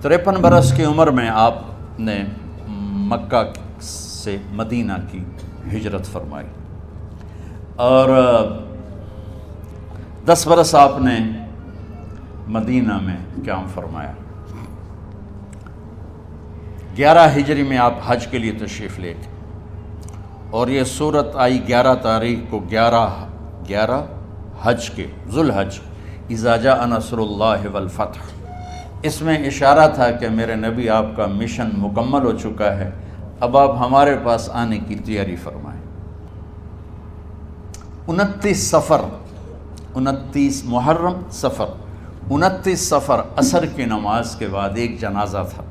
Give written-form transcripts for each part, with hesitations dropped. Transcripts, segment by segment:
53 برس کی عمر میں آپ نے مکہ سے مدینہ کی ہجرت فرمائی اور 10 برس آپ نے مدینہ میں قیام فرمایا۔ 11 ہجری میں آپ حج کے لیے تشریف لے گئے اور یہ صورت آئی 11 تاریخ کو 11 حج کے ذوالحج، اذا جاء نصر اللہ والفتح۔ اس میں اشارہ تھا کہ میرے نبی آپ کا مشن مکمل ہو چکا ہے، اب آپ ہمارے پاس آنے کی تیاری فرمائیں۔ 29 محرم صفر 29 صفر عصر کی نماز کے بعد ایک جنازہ تھا۔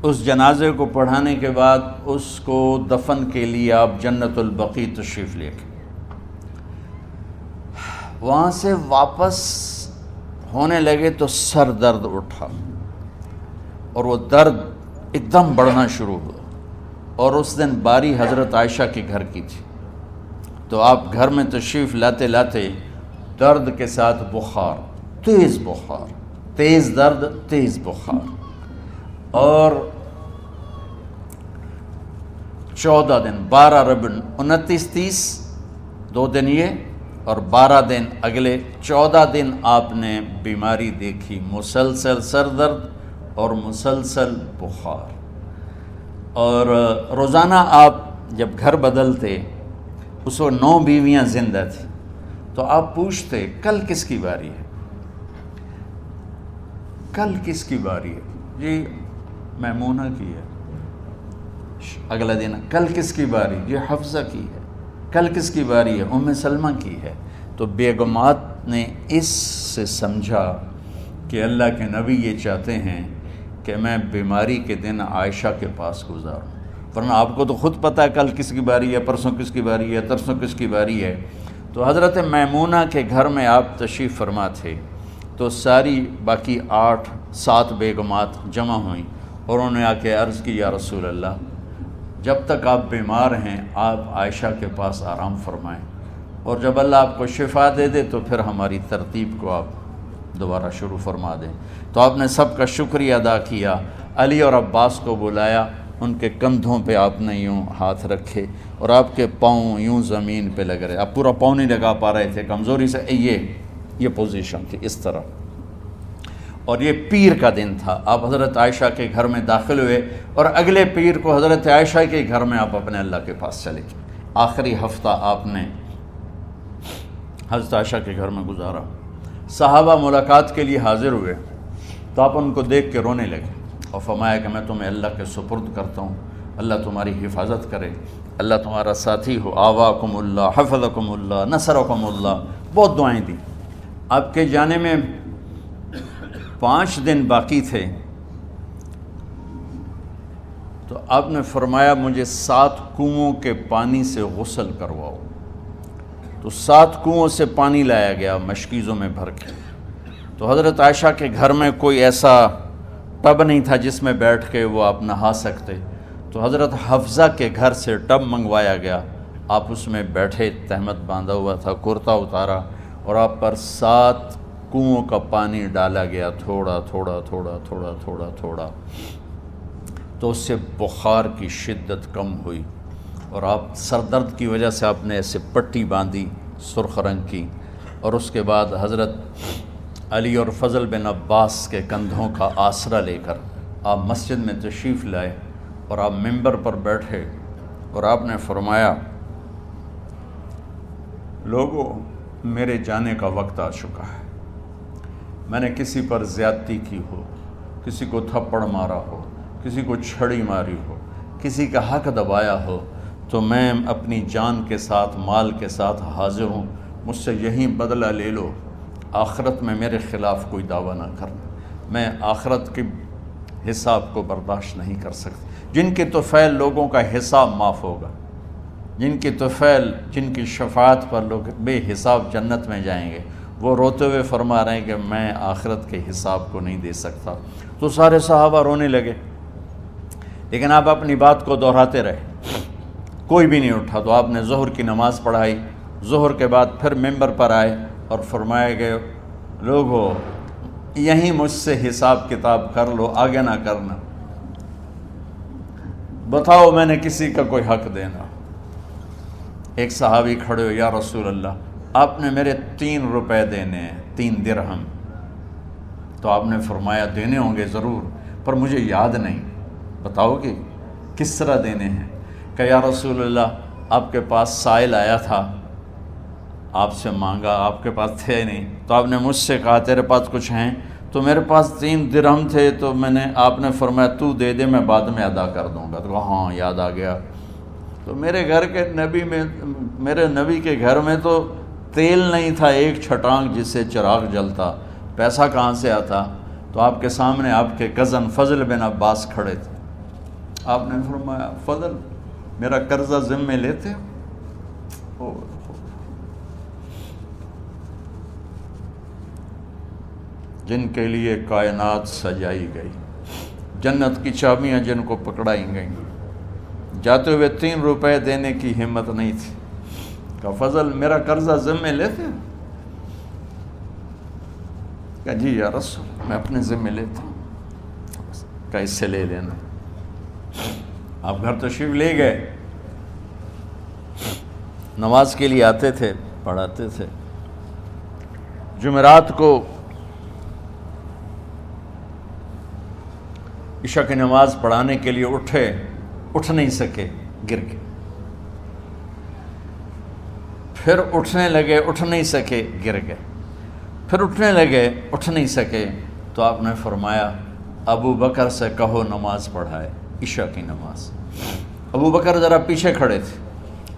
اس جنازے کو پڑھانے کے بعد اس کو دفن کے لیے آپ جنت البقیع تشریف لے گئے۔ وہاں سے واپس ہونے لگے تو سر درد اٹھا اور وہ درد ایک دم بڑھنا شروع ہوا، اور اس دن باری حضرت عائشہ کے گھر کی تھی، تو آپ گھر میں تشریف لاتے لاتے درد کے ساتھ بخار، تیز درد، تیز بخار، اور 14 دن 12 ربیع 29 30 2 دن یہ اور 12 دن اگلے 14 دن آپ نے بیماری دیکھی، مسلسل سر درد اور مسلسل بخار۔ اور روزانہ آپ جب گھر بدلتے، اس وقت 9 بیویاں زندہ تھیں، تو آپ پوچھتے کل کس کی باری ہے، کل کس کی باری ہے؟ جی میمونہ کی ہے۔ اگلا دن کل کس کی باری؟ جی حفصہ کی ہے۔ کل کس کی باری ہے؟ ام سلمہ کی ہے۔ تو بیگمات نے اس سے سمجھا کہ اللہ کے نبی یہ چاہتے ہیں کہ میں بیماری کے دن عائشہ کے پاس گزاروں، ورنہ آپ کو تو خود پتہ ہے کل کس کی باری ہے، پرسوں کس کی باری ہے، ترسوں کس کی باری ہے۔ تو حضرت میمونہ کے گھر میں آپ تشریف فرما تھے، تو ساری باقی 7 بیگمات جمع ہوئیں اور انہوں نے آ کے عرض کی، یا رسول اللہ، جب تک آپ بیمار ہیں آپ عائشہ کے پاس آرام فرمائیں، اور جب اللہ آپ کو شفا دے دے تو پھر ہماری ترتیب کو آپ دوبارہ شروع فرما دیں۔ تو آپ نے سب کا شکریہ ادا کیا، علی اور عباس کو بلایا، ان کے کندھوں پہ آپ نے یوں ہاتھ رکھے اور آپ کے پاؤں یوں زمین پہ لگ رہے، آپ پورا پاؤں نہیں لگا پا رہے تھے کمزوری سے، یہ پوزیشن تھی اس طرح۔ اور یہ پیر کا دن تھا، آپ حضرت عائشہ کے گھر میں داخل ہوئے اور اگلے پیر کو حضرت عائشہ کے گھر میں آپ اپنے اللہ کے پاس چلے گئے۔ آخری ہفتہ آپ نے حضرت عائشہ کے گھر میں گزارا۔ صحابہ ملاقات کے لیے حاضر ہوئے تو آپ ان کو دیکھ کے رونے لگے اور فرمایا کہ میں تمہیں اللہ کے سپرد کرتا ہوں، اللہ تمہاری حفاظت کرے، اللہ تمہارا ساتھی ہو، آواکم اللہ، حفظکم اللہ، نصرکم اللہ، بہت دعائیں دی۔ آپ کے جانے میں 5 دن باقی تھے تو آپ نے فرمایا مجھے 7 کنوؤں کے پانی سے غسل کرواؤ۔ تو 7 کنوؤں سے پانی لایا گیا مشکیزوں میں بھر کے۔ تو حضرت عائشہ کے گھر میں کوئی ایسا ٹب نہیں تھا جس میں بیٹھ کے وہ آپ نہا سکتے، تو حضرت حفصہ کے گھر سے ٹب منگوایا گیا، آپ اس میں بیٹھے، تہمت باندھا ہوا تھا، کرتا اتارا اور آپ پر 7 کنوؤں کا پانی ڈالا گیا، تھوڑا تھوڑا تھوڑا تھوڑا تھوڑا تھوڑا، تو اس سے بخار کی شدت کم ہوئی اور آپ سر درد کی وجہ سے آپ نے ایسے پٹی باندھی سرخ رنگ کی، اور اس کے بعد حضرت علی اور فضل بن عباس کے کندھوں کا آسرا لے کر آپ مسجد میں تشریف لائے اور آپ ممبر پر بیٹھے اور آپ نے فرمایا، لوگوں میرے جانے کا وقت آ چکا ہے، میں نے کسی پر زیادتی کی ہو، کسی کو تھپڑ مارا ہو، کسی کو چھڑی ماری ہو، کسی کا حق دبایا ہو، تو میں اپنی جان کے ساتھ مال کے ساتھ حاضر ہوں، مجھ سے یہیں بدلہ لے لو، آخرت میں میرے خلاف کوئی دعویٰ نہ کرنا، میں آخرت کے حساب کو برداشت نہیں کر سکتا۔ جن کے طفیل لوگوں کا حساب معاف ہوگا، جن کی طفیل، جن کی شفاعت پر لوگ بے حساب جنت میں جائیں گے، وہ روتے ہوئے فرما رہے ہیں کہ میں آخرت کے حساب کو نہیں دے سکتا۔ تو سارے صحابہ رونے لگے، لیکن آپ اپنی بات کو دہراتے رہے، کوئی بھی نہیں اٹھا۔ تو آپ نے ظہر کی نماز پڑھائی، ظہر کے بعد پھر ممبر پر آئے اور فرمایا کہ لوگو یہیں مجھ سے حساب کتاب کر لو، آگے نہ کرنا، بتاؤ میں نے کسی کا کوئی حق دینا۔ ایک صحابی کھڑے ہو، یا رسول اللہ آپ نے میرے 3 روپے دینے ہیں، 3 درہم۔ تو آپ نے فرمایا دینے ہوں گے ضرور، پر مجھے یاد نہیں، بتاؤ کہ کس طرح دینے ہیں؟ کہ یا رسول اللہ آپ کے پاس سائل آیا تھا، آپ سے مانگا، آپ کے پاس تھے نہیں، تو آپ نے مجھ سے کہا تیرے پاس کچھ ہیں؟ تو میرے پاس 3 درہم تھے، تو آپ نے فرمایا تو دے دے، میں بعد میں ادا کر دوں گا۔ تو کہا ہاں یاد آ گیا۔ تو میرے گھر کے میرے نبی کے گھر میں تو تیل نہیں تھا ایک چھٹانگ جس سے چراغ جلتا، پیسہ کہاں سے آتا؟ تو آپ کے سامنے آپ کے کزن فضل بن عباس کھڑے تھے، آپ نے فرمایا فضل میرا قرضہ ذمے لیتے ہو؟ جن کے لیے کائنات سجائی گئی، جنت کی چابیاں جن کو پکڑائی گئیں، جاتے ہوئے 3 روپے دینے کی ہمت نہیں تھی۔ کہا فضل میرا قرضہ ذمے لیتے ہو؟ کہا جی یا رسول میں اپنے ذمے لیتا ہوں۔ کہا اس سے لے لینا۔ آپ گھر تشریف لے گئے، نماز کے لیے آتے تھے، پڑھاتے تھے۔ جمعرات کو عشاء کی نماز پڑھانے کے لیے اٹھ نہیں سکے، گر گئے، پھر اٹھنے لگے، اٹھ نہیں سکے، گر گئے، پھر اٹھنے لگے، اٹھ نہیں سکے۔ تو آپ نے فرمایا ابو بکر سے کہو نماز پڑھائے، عشاء کی نماز۔ ابو بکر ذرا پیچھے کھڑے تھے،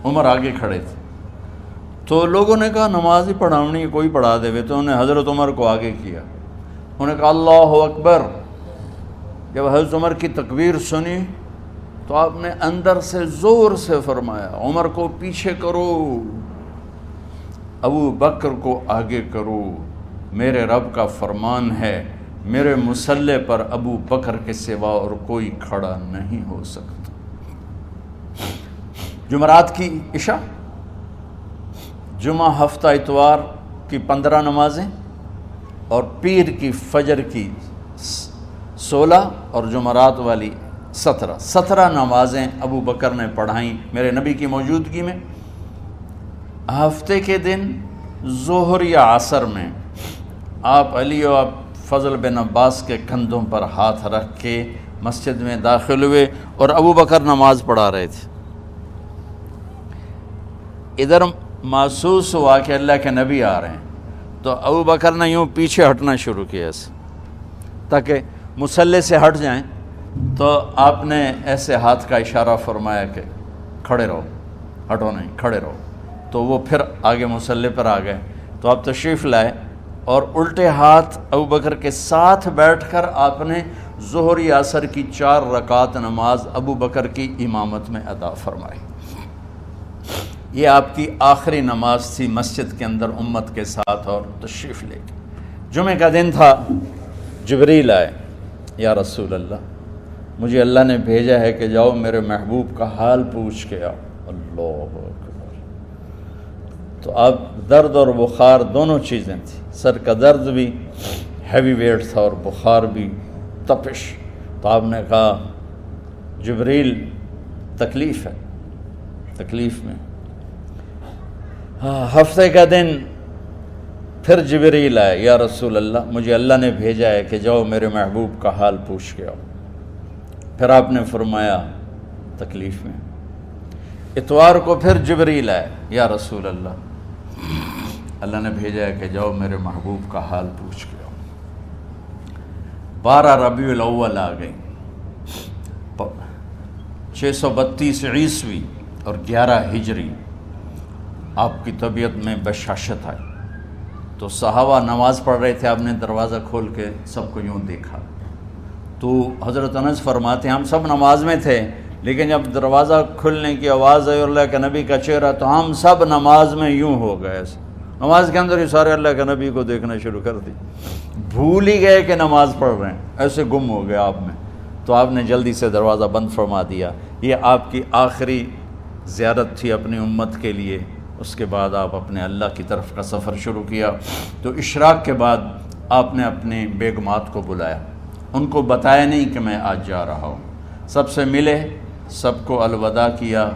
عمر آگے کھڑے تھے، تو لوگوں نے کہا نماز ہی پڑھاونی ہے، کوئی پڑھا دے۔ تو انہوں نے حضرت عمر کو آگے کیا، انہوں نے کہا اللہ اکبر۔ جب حضرت عمر کی تکبیر سنی تو آپ نے اندر سے زور سے فرمایا عمر کو پیچھے کرو، ابو بکر کو آگے کرو، میرے رب کا فرمان ہے میرے مصلی پر ابو بکر کے سوا اور کوئی کھڑا نہیں ہو سکتا۔ جمعرات کی عشاء، جمعہ ہفتہ اتوار کی 15 نمازیں اور پیر کی فجر کی 16 اور جمعرات والی 17 نمازیں ابو بکر نے پڑھائیں میرے نبی کی موجودگی میں۔ ہفتے کے دن ظہر یا عصر میں آپ علی و فضل بن عباس کے کندھوں پر ہاتھ رکھ کے مسجد میں داخل ہوئے اور ابو بکر نماز پڑھا رہے تھے۔ ادھر محسوس ہوا کہ اللہ کے نبی آ رہے ہیں، تو ابو بکر نے یوں پیچھے ہٹنا شروع کیا ایسے تاکہ مصلی سے ہٹ جائیں۔ تو آپ نے ایسے ہاتھ کا اشارہ فرمایا کہ کھڑے رہو، ہٹو نہیں، کھڑے رہو۔ تو وہ پھر آگے مصلی پر آ گئے۔ تو آپ تشریف لائے اور الٹے ہاتھ ابو بکر کے ساتھ بیٹھ کر آپ نے ظہر یا عصر کی 4 رکعت نماز ابو بکر کی امامت میں ادا فرمائی۔ یہ آپ کی آخری نماز تھی مسجد کے اندر امت کے ساتھ اور تشریف لے کے۔ جمعہ کا دن تھا، جبریل آئے، یا رسول اللہ مجھے اللہ نے بھیجا ہے کہ جاؤ میرے محبوب کا حال پوچھ کے آؤ۔ اللہ اکبر۔ تو اب درد اور بخار دونوں چیزیں تھیں، سر کا درد بھی ہیوی ویٹ تھا اور بخار بھی، تپش۔ تو آپ نے کہا جبریل تکلیف ہے، تکلیف میں۔ ہفتے کا دن پھر جبریل آئے، یا رسول اللہ مجھے اللہ نے بھیجا ہے کہ جاؤ میرے محبوب کا حال پوچھ کے آؤ۔ پھر آپ نے فرمایا تکلیف میں۔ اتوار کو پھر جبریل آئے، یا رسول اللہ نے بھیجا ہے کہ جاؤ میرے محبوب کا حال پوچھ کے آؤ۔ 12 ربیع الاول آ گئی، 632 عیسوی اور 11 ہجری۔ آپ کی طبیعت میں بشاشت آئی، تو صحابہ نماز پڑھ رہے تھے، آپ نے دروازہ کھول کے سب کو یوں دیکھا۔ تو حضرت انس فرماتے ہیں ہم سب نماز میں تھے، لیکن جب دروازہ کھلنے کی آواز آئی اور اللہ کے نبی کا چہرہ، تو ہم سب نماز میں یوں ہو گئے، نماز کے اندر ہی سارے اللہ کے نبی کو دیکھنا شروع کر دی، بھول ہی گئے کہ نماز پڑھ رہے ہیں، ایسے گم ہو گئے آپ میں۔ تو آپ نے جلدی سے دروازہ بند فرما دیا۔ یہ آپ کی آخری زیارت تھی اپنی امت کے لیے۔ اس کے بعد آپ اپنے اللہ کی طرف کا سفر شروع کیا۔ تو اشراق کے بعد آپ نے اپنی بیگمات کو بلایا، ان کو بتایا نہیں کہ میں آج جا رہا ہوں، سب سے ملے، سب کو الوداع کیا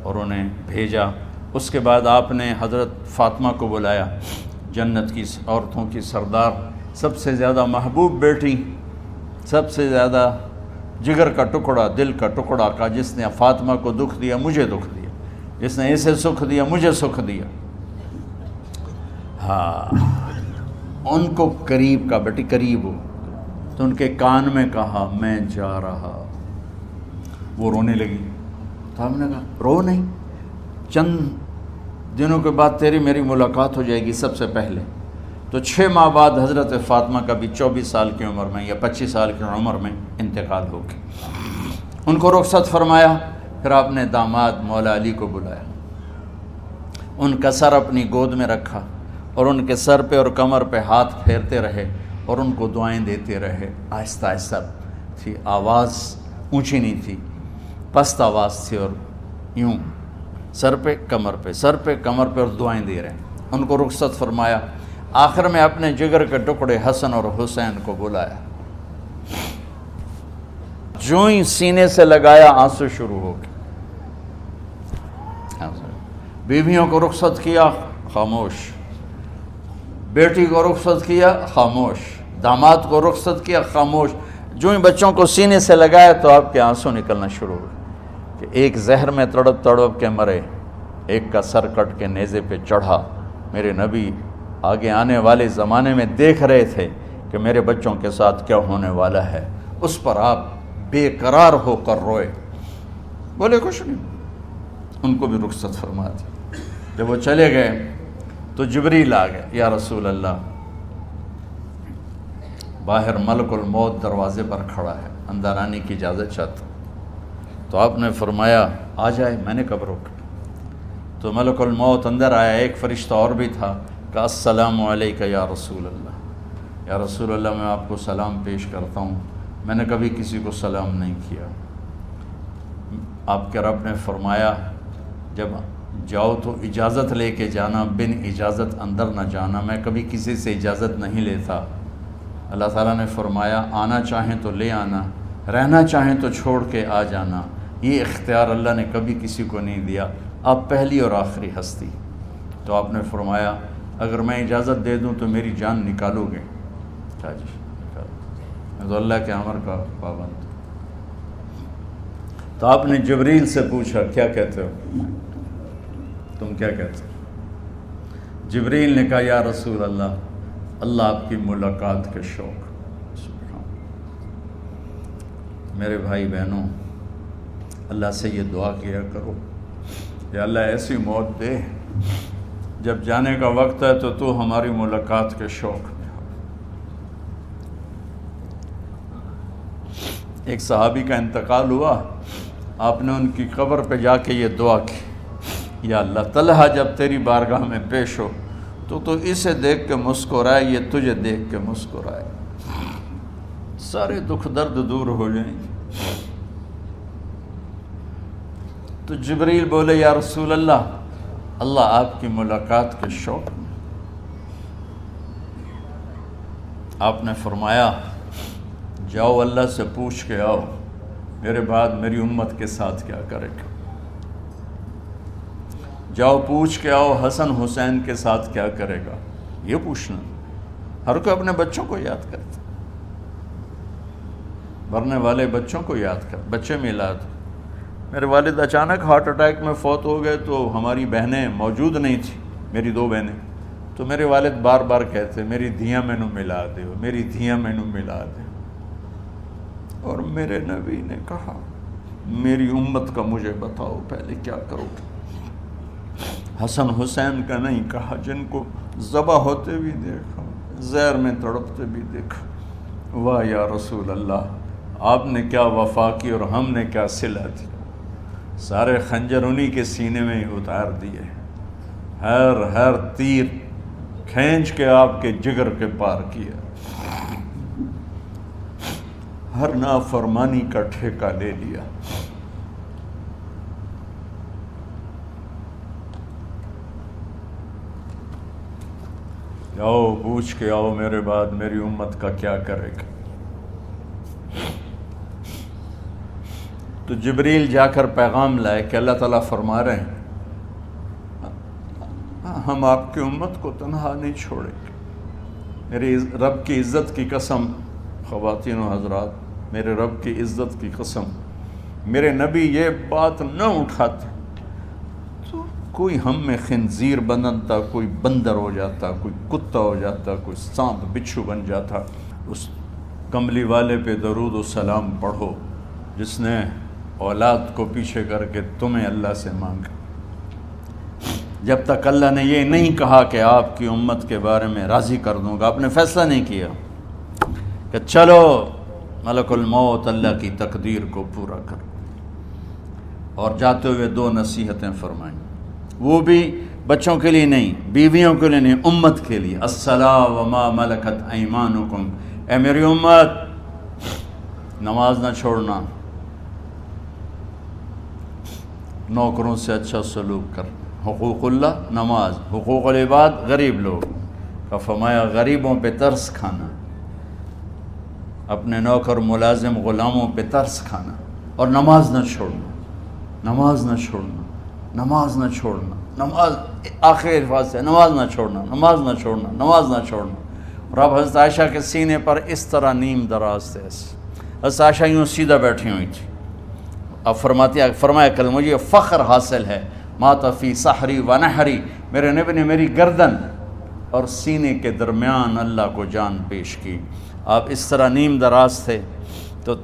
اور انہیں بھیجا۔ اس کے بعد آپ نے حضرت فاطمہ کو بلایا، جنت کی عورتوں کی سردار، سب سے زیادہ محبوب بیٹی، سب سے زیادہ جگر کا ٹکڑا، دل کا ٹکڑا کا، جس نے فاطمہ کو دکھ دیا مجھے دکھ دیا، جس نے اسے سکھ دیا مجھے سکھ دیا۔ ہاں، ان کو قریب کا، بیٹی قریب ہو، تو ان کے کان میں کہا میں جا رہا۔ وہ رونے لگی، تو ہم نے کہا رو نہیں، چند دنوں کے بعد تیری میری ملاقات ہو جائے گی سب سے پہلے۔ تو 6 ماہ بعد حضرت فاطمہ کا بھی 24 سال کی عمر میں یا 25 سال کی عمر میں انتقال ہو گیا۔ ان کو رخصت فرمایا، پھر آپ نے داماد مولا علی کو بلایا، ان کا سر اپنی گود میں رکھا اور ان کے سر پہ اور کمر پہ ہاتھ پھیرتے رہے اور ان کو دعائیں دیتے رہے۔ آہستہ آہستہ تھی، آواز اونچی نہیں تھی، پست آواز تھی، اور یوں سر پہ کمر پہ، سر پہ کمر پہ، اور دعائیں دے رہے ہیں۔ ان کو رخصت فرمایا، آخر میں اپنے جگر کے ٹکڑے حسن اور حسین کو بلایا، جو ہی سینے سے لگایا آنسو شروع ہو گئے۔ بیویوں کو رخصت کیا، خاموش، بیٹی کو رخصت کیا، خاموش، داماد کو رخصت کیا، خاموش، جو ہی بچوں کو سینے سے لگایا تو آپ کے آنسو نکلنا شروع ہو گئے کہ ایک زہر میں تڑپ تڑپ کے مرے، ایک کا سر کٹ کے نیزے پہ چڑھا۔ میرے نبی آگے آنے والے زمانے میں دیکھ رہے تھے کہ میرے بچوں کے ساتھ کیا ہونے والا ہے، اس پر آپ بے قرار ہو کر روئے، بولے کچھ نہیں، ان کو بھی رخصت فرما دی۔ جب وہ چلے گئے تو جبریل آ گئے، یا رسول اللہ، باہر ملک الموت دروازے پر کھڑا ہے، اندر آنے کی اجازت چاہتا۔ تو آپ نے فرمایا آ جائے، میں نے کب روکا؟ تو ملک الموت اندر آیا، ایک فرشتہ اور بھی تھا، کہا السلام علیکہ یا رسول اللہ، یا رسول اللہ میں آپ کو سلام پیش کرتا ہوں، میں نے کبھی کسی کو سلام نہیں کیا۔ آپ کے رب نے فرمایا جب جاؤ تو اجازت لے کے جانا، بن اجازت اندر نہ جانا، میں کبھی کسی سے اجازت نہیں لیتا۔ اللہ تعالیٰ نے فرمایا آنا چاہیں تو لے آنا، رہنا چاہیں تو چھوڑ کے آ جانا، یہ اختیار اللہ نے کبھی کسی کو نہیں دیا، آپ پہلی اور آخری ہستی۔ تو آپ نے فرمایا اگر میں اجازت دے دوں تو میری جان نکالو گے؟ کہا جی نکالو، میں تو اللہ کے امر کا پابند۔ تو آپ نے جبریل سے پوچھا کیا کہتے ہو، تم کیا کہتے ہو؟ جبریل نے کہا یا رسول اللہ، اللہ آپ کی ملاقات کے شوق۔ میرے بھائی بہنوں، اللہ سے یہ دعا کیا کرو یا اللہ ایسی موت دے جب جانے کا وقت ہے تو ہماری ملاقات کے شوق میں ہو۔ ایک صحابی کا انتقال ہوا، آپ نے ان کی قبر پہ جا کے یہ دعا کی، یا اللہ طلحہ جب تیری بارگاہ میں پیش ہو تو اسے دیکھ کے مسکرائے، یہ تجھے دیکھ کے مسکرائے، سارے دکھ درد دور ہو جائیں گے۔ تو جبریل بولے یا رسول اللہ، اللہ آپ کی ملاقات کے شوق میں۔ آپ نے فرمایا جاؤ اللہ سے پوچھ کے آؤ میرے بعد میری امت کے ساتھ کیا کرے گا، جاؤ پوچھ کے آؤ حسن حسین کے ساتھ کیا کرے گا۔ یہ پوچھنا، ہر کوئی اپنے بچوں کو یاد کرتا، مرنے والے بچوں کو یاد کر، بچے میلاد۔ میرے والد اچانک ہارٹ اٹیک میں فوت ہو گئے تو ہماری بہنیں موجود نہیں تھیں، میری 2 بہنیں، تو میرے والد بار بار کہتے میری دھیاں مینوں ملا دیو، میری دھیاں مینوں ملا دیو۔ اور میرے نبی نے کہا میری امت کا مجھے بتاؤ پہلے کیا کرو گے۔ حسن حسین کا نہیں کہا، جن کو ذبح ہوتے بھی دیکھا، زہر میں تڑپتے بھی دیکھا۔ واہ یا رسول اللہ، آپ نے کیا وفا کی اور ہم نے کیا صلہ دی، سارے خنجر انہی کے سینے میں ہی اتار دیے، ہر تیر کھینچ کے آپ کے جگر کے پار کیا، ہر نافرمانی کا ٹھیکہ لے لیا۔ آؤ پوچھ کے آؤ میرے بعد میری امت کا کیا کرے گا. تو جبریل جا کر پیغام لائے کہ اللہ تعالیٰ فرما رہے ہیں ہم آپ کی امت کو تنہا نہیں چھوڑیں گے. میرے رب کی عزت کی قسم خواتین و حضرات، میرے رب کی عزت کی قسم، میرے نبی یہ بات نہ اٹھاتے تو کوئی ہم میں خنزیر بنتا، کوئی بندر ہو جاتا، کوئی کتا ہو جاتا، کوئی سانپ بچھو بن جاتا. اس کملی والے پہ درود و سلام پڑھو جس نے اولاد کو پیچھے کر کے تمہیں اللہ سے مانگا. جب تک اللہ نے یہ نہیں کہا کہ آپ کی امت کے بارے میں راضی کر دوں گا، آپ نے فیصلہ نہیں کیا کہ چلو ملک الموت اللہ کی تقدیر کو پورا کر. اور جاتے ہوئے 2 نصیحتیں فرمائیں، وہ بھی بچوں کے لیے نہیں، بیویوں کے لیے نہیں، امت کے لیے. الصلاۃ وما ملکت ایمانکم، اے میری امت نماز نہ چھوڑنا، نوکروں سے اچھا سلوک کر، حقوق اللہ نماز، حقوق العباد غریب لوگ کا فرمایا غریبوں پہ ترس کھانا، اپنے نوکر ملازم غلاموں پہ ترس کھانا، اور نماز نہ چھوڑنا، نماز نہ چھوڑنا، نماز نہ چھوڑنا، نماز آخری الفاظ سے نماز نہ چھوڑنا، نماز نہ چھوڑنا، نماز نہ چھوڑنا. اور اب حضرت عائشہ کے سینے پر اس طرح نیم دراز تھے. حضرت عائشہ یوں سیدھا بیٹھی ہوئی تھی. اب فرمایا کل مجھے فخر حاصل ہے، مات فی سحری و نحری، میرے نبی نے میری گردن اور سینے کے درمیان اللہ کو جان پیش کی. آپ اس طرح نیم دراز تھے. تو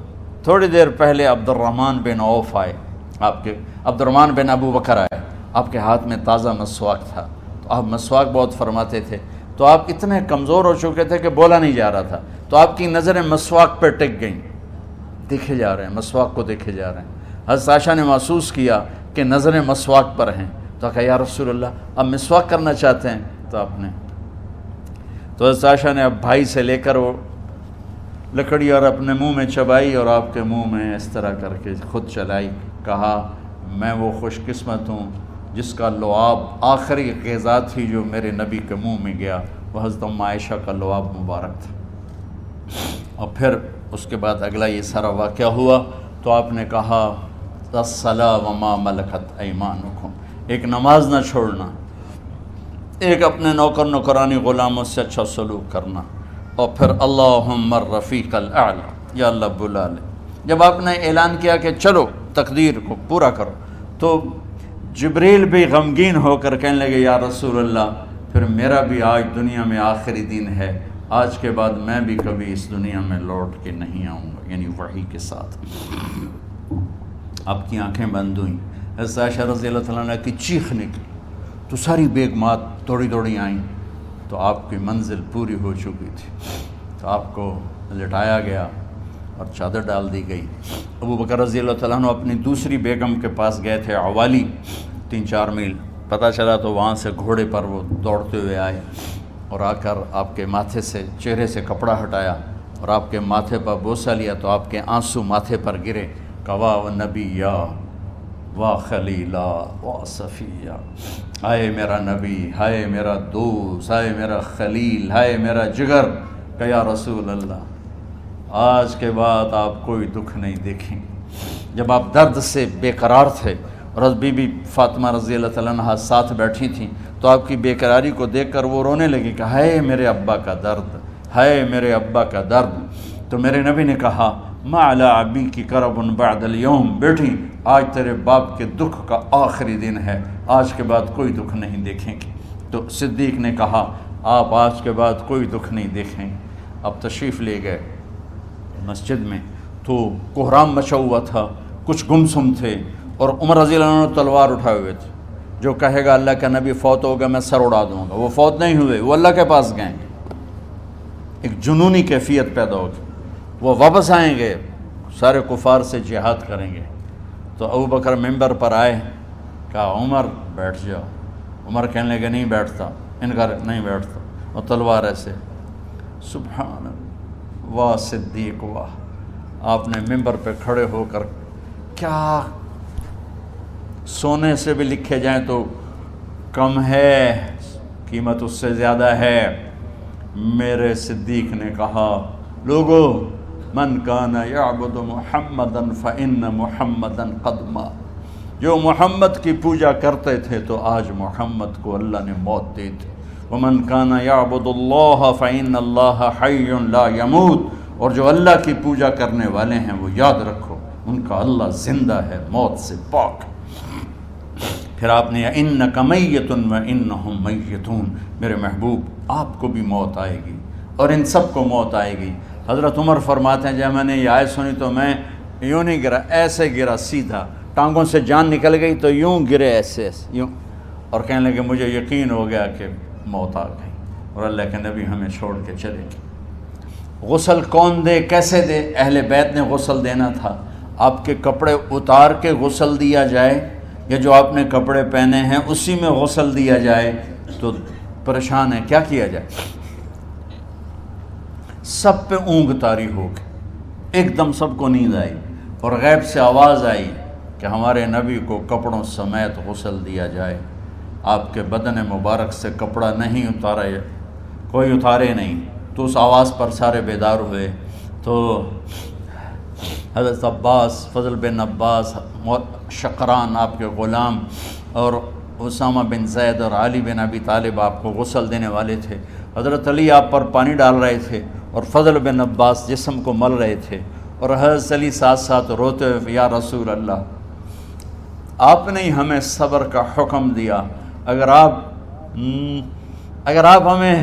تھوڑی دیر پہلے عبد الرحمن بن عوف آئے، آپ کے عبد الرحمن بن ابو بکر آئے، آپ کے ہاتھ میں تازہ مسواک تھا. تو آپ مسواک بہت فرماتے تھے. تو آپ اتنے کمزور ہو چکے تھے کہ بولا نہیں جا رہا تھا. تو آپ کی نظریں مسواک پہ ٹک گئیں، دیکھے جا رہے ہیں، مسواک کو دیکھے جا رہے ہیں. حضرت عائشہ نے محسوس کیا کہ نظریں مسواک پر ہیں. تو کہا یا رسول اللہ اب مسواک کرنا چاہتے ہیں. تو آپ نے تو حضرت عائشہ نے اب بھائی سے لے کر وہ لکڑی اور اپنے منہ میں چبائی اور آپ کے منہ میں اس طرح کر کے خود چلائی. کہا میں وہ خوش قسمت ہوں جس کا لعاب آخری غذا تھی جو میرے نبی کے منہ میں گیا، وہ حضرت ام عائشہ کا لعاب مبارک تھا. اور پھر اس کے بعد اگلا یہ سارا واقعہ ہوا. تو آپ نے کہا الصلاۃ وما ملکت ایمانکم، ایک نماز نہ چھوڑنا، ایک اپنے نوکر نوکرانی غلاموں سے اچھا سلوک کرنا، اور پھر اللہم الرفیق الاعلی، یا اللہ بلا لے. جب آپ نے اعلان کیا کہ چلو تقدیر کو پورا کرو، تو جبریل بھی غمگین ہو کر کہنے لگے یا رسول اللہ پھر میرا بھی آج دنیا میں آخری دن ہے، آج کے بعد میں بھی کبھی اس دنیا میں لوٹ کے نہیں آؤں گا، یعنی وحی کے ساتھ. آپ کی آنکھیں بند ہوئیں. حضرت عائشہ رضی اللہ تعالیٰ عنہ کی چیخ نکلی تو ساری بیگمات دوڑی دوڑی آئیں. تو آپ کی منزل پوری ہو چکی تھی. تو آپ کو لٹایا گیا اور چادر ڈال دی گئی. ابو بکر رضی اللہ تعالیٰ عنہ اپنی دوسری بیگم کے پاس گئے تھے عوالی، 3-4 میل پتہ چلا. تو وہاں سے گھوڑے پر وہ دوڑتے ہوئے آئے اور آ کر آپ کے ماتھے سے چہرے سے کپڑا ہٹایا اور آپ کے ماتھے پر بوسہ لیا. تو آپ کے آنسو ماتھے پر گرے. کوا و نبیہ و خلیلہ و صفیہ، ہائے میرا نبی، ہائے میرا دوست، ہائے میرا خلیل، ہائے میرا جگر. کہ یا رسول اللہ آج کے بعد آپ کوئی دکھ نہیں دیکھیں. جب آپ درد سے بے قرار تھے اور بی بی فاطمہ رضی اللہ تعالیٰ عنہ ساتھ بیٹھی تھیں، تو آپ کی بے قراری کو دیکھ کر وہ رونے لگی کہ ہائے میرے ابا کا درد، ہائے میرے ابا کا درد. تو میرے نبی نے کہا ما علی ابی کی کرب بعد اليوم، بیٹھی آج تیرے باپ کے دکھ کا آخری دن ہے، آج کے بعد کوئی دکھ نہیں دیکھیں گے. تو صدیق نے کہا آپ آج کے بعد کوئی دکھ نہیں دیکھیں گے. اب تشریف لے گئے مسجد میں. تو کوہرام مچا ہوا تھا، کچھ گمسم تھے، اور عمر رضی اللہ عنہ تلوار اٹھائے ہوئے تھے. جو کہے گا اللہ کا نبی فوت ہوگا میں سر اڑا دوں گا، وہ فوت نہیں ہوئے، وہ اللہ کے پاس گئے. ایک جنونی کیفیت پیدا ہوگی، وہ واپس آئیں گے، سارے کفار سے جہاد کریں گے. تو ابو بکر ممبر پر آئے، کہا عمر بیٹھ جاؤ. عمر کہنے لگے نہیں بیٹھتا، انکار نہیں بیٹھتا، اور تلوار ایسے. سبحان اللہ، واہ صدیق واہ. آپ نے ممبر پہ کھڑے ہو کر، کیا سونے سے بھی لکھے جائیں تو کم ہے، قیمت اس سے زیادہ ہے. میرے صدیق نے کہا لوگو من کان یعبد محمدا فإن محمدا قد مات، جو محمد کی پوجا کرتے تھے تو آج محمد کو اللہ نے موت دی تھی۔ ومن کان یعبد اللہ فإن اللہ حی لا یموت، اور جو اللہ کی پوجا کرنے والے ہیں وہ یاد رکھو ان کا اللہ زندہ ہے، موت سے پاک۔ پھر آپ نے اِنَّکَ مَیِّتٌ وَإِنَّهُمْ مَیِّتُونَ، میرے محبوب آپ کو بھی موت آئے گی اور ان سب کو موت آئے گی۔ حضرت عمر فرماتے ہیں جب میں نے یہ آیت سنی تو میں یوں نہیں گرا، ایسے گرا سیدھا، ٹانگوں سے جان نکل گئی تو یوں گرے ایسے یوں، اور کہنے لگے مجھے یقین ہو گیا کہ موت آ گئی اور اللہ کے نبی ہمیں چھوڑ کے چلے گئے۔ غسل کون دے، کیسے دے؟ اہل بیت نے غسل دینا تھا۔ آپ کے کپڑے اتار کے غسل دیا جائے یا جو آپ نے کپڑے پہنے ہیں اسی میں غسل دیا جائے تو پریشان ہے، کیا کیا جائے؟ سب پہ اونگ طاری ہو گئی، ایک دم سب کو نیند آئی اور غیب سے آواز آئی کہ ہمارے نبی کو کپڑوں سمیت غسل دیا جائے۔ آپ کے بدن مبارک سے کپڑا نہیں اتارا، کوئی اتارے نہیں، تو اس آواز پر سارے بیدار ہوئے۔ تو حضرت عباس، فضل بن عباس، شقران آپ کے غلام، اور اسامہ بن زید اور علی بن ابی طالب آپ کو غسل دینے والے تھے۔ حضرت علی آپ پر پانی ڈال رہے تھے اور فضل بن عباس جسم کو مل رہے تھے، اور حضرت علی ساتھ ساتھ روتے ہوئے یا رسول اللہ آپ نے ہی ہمیں صبر کا حکم دیا، اگر آپ ہمیں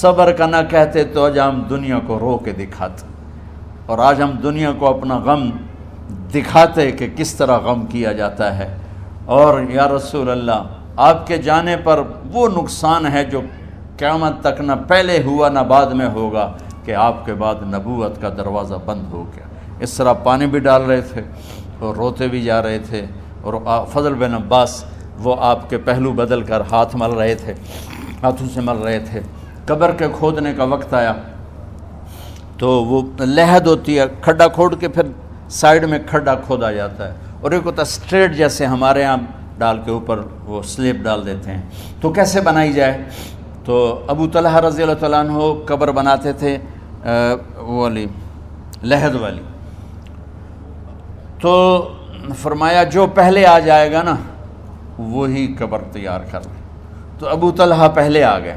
صبر کا نہ کہتے تو آج ہم دنیا کو رو کے دکھاتے، اور آج ہم دنیا کو اپنا غم دکھاتے کہ کس طرح غم کیا جاتا ہے۔ اور یا رسول اللہ آپ کے جانے پر وہ نقصان ہے جو قیامت تک نہ پہلے ہوا نہ بعد میں ہوگا کہ آپ کے بعد نبوت کا دروازہ بند ہو گیا۔ اس طرح پانی بھی ڈال رہے تھے اور روتے بھی جا رہے تھے، اور فضل بن عباس وہ آپ کے پہلو بدل کر ہاتھ مل رہے تھے، ہاتھوں سے مل رہے تھے۔ قبر کے کھودنے کا وقت آیا تو وہ لحد ہوتی ہے، کھڈا کھود کے پھر سائیڈ میں کھڈا کھودا جاتا ہے، اور ایک ہوتا اسٹریٹ جیسے ہمارے ہاں ڈال کے اوپر وہ سلیب ڈال دیتے ہیں، تو کیسے بنائی جائے؟ تو ابو طلحہ رضی اللہ تعالیٰ عنہ قبر بناتے تھے وہ والی لحد والی، تو فرمایا جو پہلے آ جائے گا نا وہی قبر تیار کر لے۔ تو ابو طلحہ پہلے آ گئے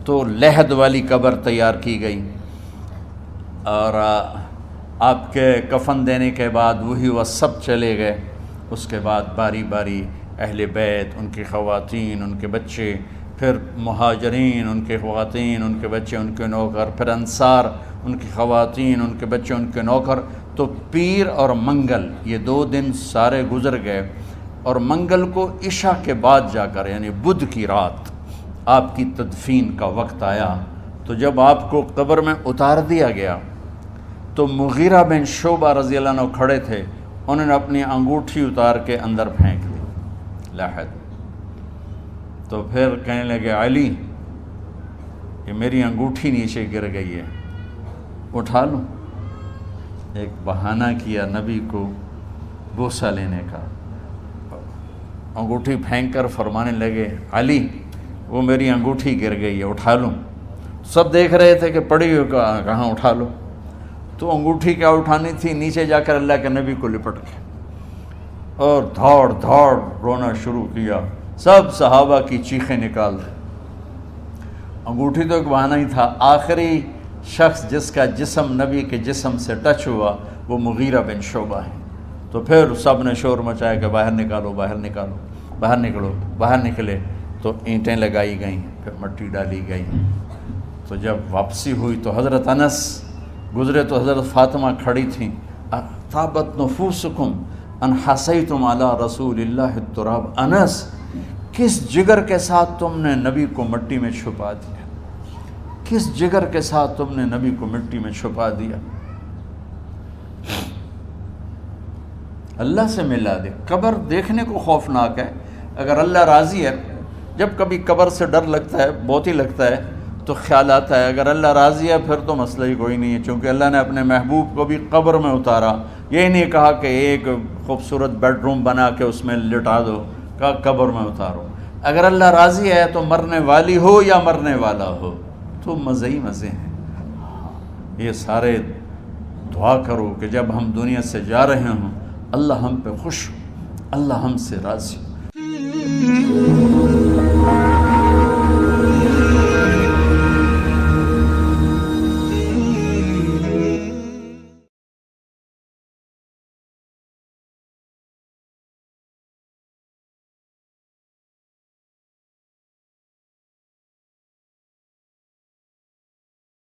تو لحد والی قبر تیار کی گئی، اور آپ کے کفن دینے کے بعد وہی وہ سب چلے گئے۔ اس کے بعد باری باری اہل بیت، ان کی خواتین، ان کے بچے، پھر مہاجرین، ان کے خواتین، ان کے بچے، ان کے نوکر، پھر انصار، ان کی خواتین، ان کے بچے، ان کے نوکر۔ تو پیر اور منگل یہ 2 دن سارے گزر گئے، اور منگل کو عشاء کے بعد جا کر یعنی بدھ کی رات آپ کی تدفین کا وقت آیا۔ تو جب آپ کو قبر میں اتار دیا گیا تو مغیرہ بن شعبہ رضی اللہ عنہ کھڑے تھے، انہوں نے اپنی انگوٹھی اتار کے اندر پھینک دی لحد۔ تو پھر کہنے لگے علی کہ میری انگوٹھی نیچے گر گئی ہے، اٹھا لوں۔ ایک بہانہ کیا نبی کو بوسہ لینے کا، انگوٹھی پھینک کر فرمانے لگے علی وہ میری انگوٹھی گر گئی ہے، اٹھا لوں۔ سب دیکھ رہے تھے کہ پڑی ہوئی کہاں اٹھا لو، تو انگوٹھی کیا اٹھانی تھی، نیچے جا کر اللہ کے نبی کو لپٹ کے اور دھاڑ دھاڑ رونا شروع کیا۔ سب صحابہ کی چیخیں نکال دی۔ انگوٹھی تو ایک بہانہ ہی تھا، آخری شخص جس کا جسم نبی کے جسم سے ٹچ ہوا وہ مغیرہ بن شعبہ ہے۔ تو پھر سب نے شور مچایا کہ باہر نکالو، باہر نکالو، باہر نکلو۔ باہر نکلے تو اینٹیں لگائی گئیں، پھر مٹی ڈالی گئی۔ تو جب واپسی ہوئی تو حضرت انس گزرے تو حضرت فاطمہ کھڑی تھیں، طابت نفوسکم ان حسیتم علی رسول اللہ التراب۔ انس کس جگر کے ساتھ تم نے نبی کو مٹی میں چھپا دیا، کس جگر کے ساتھ تم نے نبی کو مٹی میں چھپا دیا۔ اللہ سے ملا دے۔ قبر دیکھنے کو خوفناک ہے، اگر اللہ راضی ہے، جب کبھی قبر سے ڈر لگتا ہے، بہت ہی لگتا ہے، تو خیال آتا ہے اگر اللہ راضی ہے پھر تو مسئلہ ہی کوئی نہیں ہے، چونکہ اللہ نے اپنے محبوب کو بھی قبر میں اتارا۔ یہ نہیں کہا کہ ایک خوبصورت بیڈ روم بنا کے اس میں لٹا دو، کہا قبر میں اتارو۔ اگر اللہ راضی ہے تو مرنے والی ہو یا مرنے والا ہو، تو مزے ہی مزے ہیں. یہ سارے دعا کرو کہ جب ہم دنیا سے جا رہے ہوں اللہ ہم پہ خوش ہو، اللہ ہم سے راضی ہو.